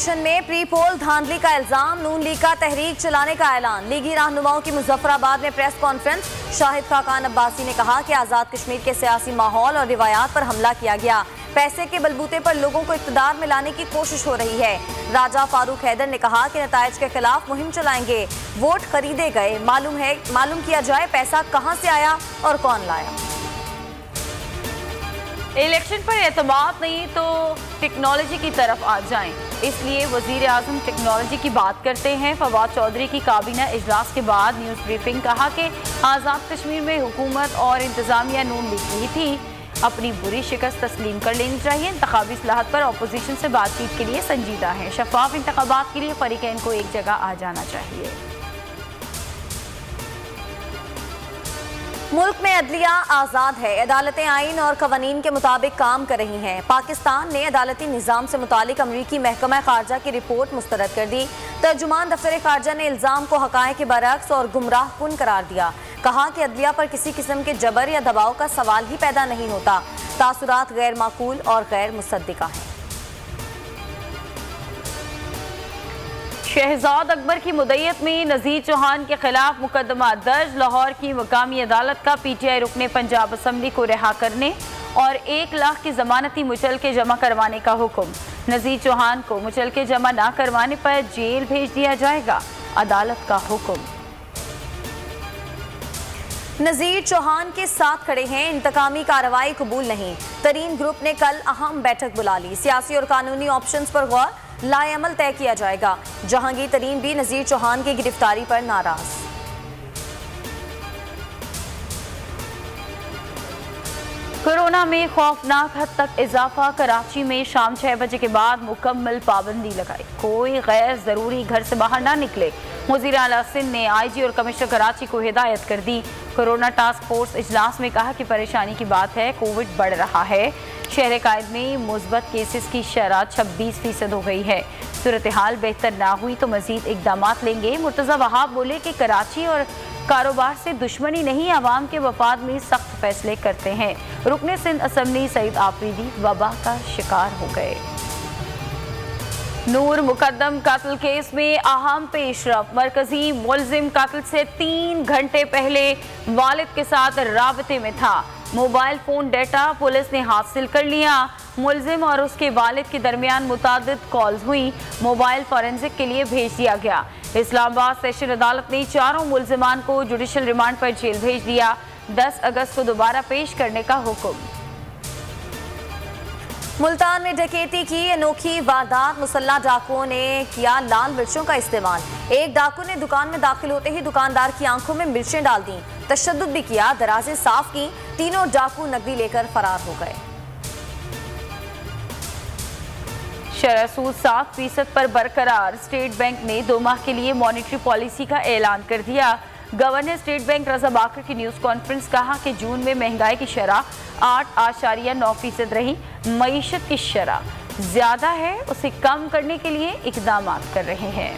Election में pre poll धांधली का इल्जाम, नून लीग का तहरीक चलाने का ऐलान। लीगी रहनुमाओं की मुजफ्फराबाद में प्रेस कॉन्फ्रेंस। शाहिद खाकान अब्बासी ने कहा कि आज़ाद कश्मीर के सियासी माहौल और रिवायात पर हमला किया गया। पैसे के बलबूते पर लोगों को इक़्तिदार में लाने की कोशिश हो रही है। राजा फारूक हैदर ने कहा कि नताइज के खिलाफ मुहिम चलाएंगे। वोट खरीदे गए, मालूम किया जाए पैसा कहां से आया और कौन लाया। इलेक्शन पर एतमाद नहीं तो टेक्नोलॉजी की तरफ आ जाएं, इसलिए वजीर आजम टेक्नोलॉजी की बात करते हैं। फवाद चौधरी की काबीना इजलास के बाद न्यूज़ ब्रीफिंग। कहा कि आज़ाद कश्मीर में हुकूमत और इंतजामिया नून लीग की थी, अपनी बुरी शिकस्त तस्लीम कर लेनी चाहिए। इंतखाबी इस्लाहत पर अपोजिशन से बातचीत के लिए संजीदा है। शफाफ इंतखाबात के लिए फरीकैन को एक जगह आ जाना चाहिए। मुल्क में अदलिया आज़ाद है, अदालतें आइन और कवानीन के मुताबिक काम कर रही हैं। पाकिस्तान ने अदालती निज़ाम से मुतालिक अमरीकी महकमा खारजा की रिपोर्ट मुस्तरद कर दी। तर्जुमान दफ्तर खारजा ने इल्ज़ाम को हक़ाइक़ के बरअक्स और गुमराह कुन करार दिया। कहा कि अदलिया पर किसी किस्म के जबर या दबाव का सवाल ही पैदा नहीं होता। तासुरात गैर माकूल और गैर मुसद्दिका हैं। शहजाद अकबर की मुद्दत में नज़ीर चौहान के खिलाफ मुकदमा दर्ज। लाहौर की मकामी अदालत का PTI रुकने पंजाब असम्बली को रिहा करने और 1 लाख की जमानती मुचलके जमा करवाने का हुक्म। नज़ीर चौहान को मुचलके जमा न करवाने पर जेल भेज दिया जाएगा, अदालत का हुक्म। नज़ीर चौहान के साथ खड़े हैं, इंतकामी कार्रवाई कबूल नहीं। तरीन ग्रुप ने कल अहम बैठक बुला ली। सियासी और कानूनी ऑप्शंस पर गौर, लाएअमल तय किया जाएगा। जहांगीर तरीन भी नज़ीर चौहान की गिरफ्तारी पर नाराज। कोरोना में खौफनाक हद तक इजाफा। कराची में शाम 6 बजे के बाद मुकम्मल पाबंदी लगाई। कोई गैर जरूरी घर से बाहर ना निकले। वज़ीर आला सिंध ने IG और कमिश्नर कराची को हिदायत कर दी। कोरोना टास्क फोर्स इजलास में कहा कि परेशानी की बात है, कोविड बढ़ रहा है। शहर कायद में मुस्बत केसेस की शरह 26% हो गई है। सूरत हाल बेहतर ना हुई तो मजीद इकदाम लेंगे। मुर्तज़ा वहाब बोले कि कराची और कारोबार से दुश्मनी नहीं, आवाम के वफाद में सख्त फैसले करते हैं। रुकने सिंध असम्बली सईद आफरीदी वबा का शिकार हो गए। नूर मुकद्दम कत्ल केस में अहम पेशरफ। मरकजी मुलजिम कत्ल से 3 घंटे पहले वालिद के साथ राबते में था। मोबाइल फोन डेटा पुलिस ने हासिल कर लिया। मुलजिम और उसके वालिद के दरमियान मुतादिद कॉल्स हुई। मोबाइल फॉरेंसिक के लिए भेज दिया गया। इस्लामाबाद सेशन अदालत ने चारों मुलजिमान को जुडिशल रिमांड पर जेल भेज दिया। 10 अगस्त को दोबारा पेश करने का हुक्म। मुल्तान में डकैती की अनोखी वारदात। मुसल्ला डाकुओं ने किया लाल मिर्चों का इस्तेमाल। एक डाकू ने दुकान में दाखिल होते ही दुकानदार की आंखों में मिर्चें डाल दी, तशद्दुद भी किया, दराजें साफ की। तीनों डाकू नकदी लेकर फरार हो गए। शरह सूद 7% पर बरकरार। स्टेट बैंक ने 2 माह के लिए मॉनिटरी पॉलिसी का ऐलान कर दिया। गवर्नर स्टेट बैंक रजा बाकर की न्यूज़ कॉन्फ्रेंस। कहा कि जून में महंगाई की शरह 8.9% रही। मईशत की शरह ज़्यादा है, उसे कम करने के लिए इकदाम कर रहे हैं।